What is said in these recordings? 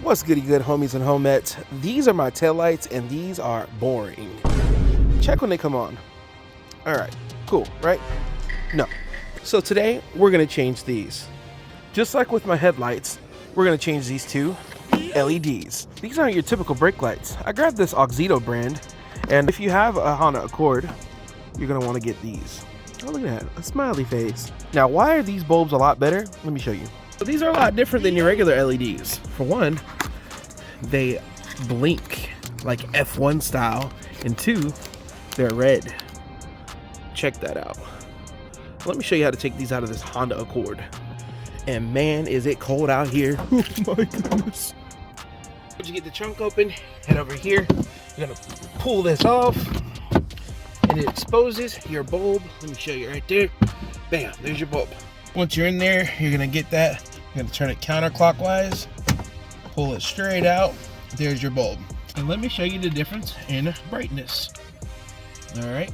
What's goody good, homies and homettes? These are my taillights and these are boring. Check when they come on. All right, cool, right? No. So today we're gonna change these. Just like with my headlights, we're gonna change these to LEDs. These aren't your typical brake lights. I grabbed this Auxito brand, and if you have a Honda Accord, you're gonna wanna get these. Oh, look at that, a smiley face. Now, why are these bulbs a lot better? Let me show you. So these are a lot different than your regular LEDs. For one, they blink like F1 style, and two, they're red. Check that out. Let me show you how to take these out of this Honda Accord. And man, is it cold out here. Oh my goodness. Once you get the trunk open, head over here. You're gonna pull this off, and it exposes your bulb. Let me show you right there. Bam, there's your bulb. Once you're in there, you're gonna get that. You're gonna turn it counterclockwise, pull it straight out. There's your bulb. And let me show you the difference in brightness. All right,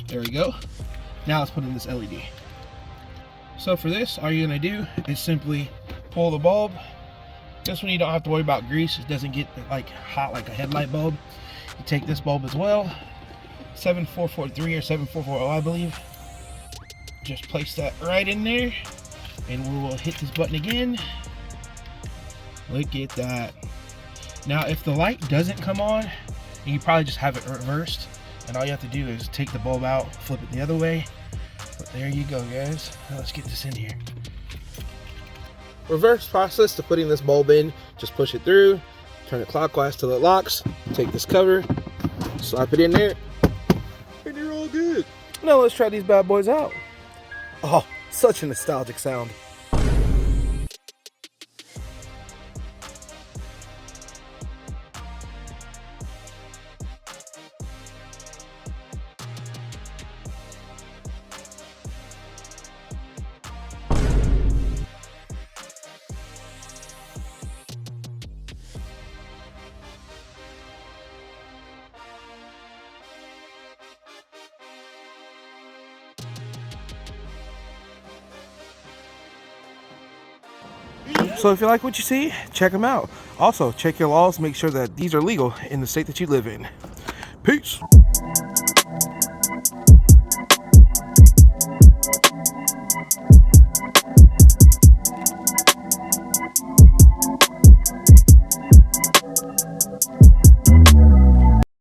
there we go. Now let's put in this LED. So for this, all you're gonna do is simply pull the bulb. This one you don't have to worry about grease. It doesn't get like hot like a headlight bulb. You take this bulb as well, 7443 or 7440, I believe. Just place that right in there, and we will hit this button again. Look at that. Now, if the light doesn't come on, you probably just have it reversed, and all you have to do is take the bulb out, flip it the other way. But there you go, guys. Now let's get this in here. Reverse process to putting this bulb in. Just push it through, turn it clockwise till it locks. Take this cover, slap it in there, and you're all good. Now let's try these bad boys out. Oh, such a nostalgic sound. So if you like what you see, check them out. Also, check your laws, make sure that these are legal in the state that you live in. Peace.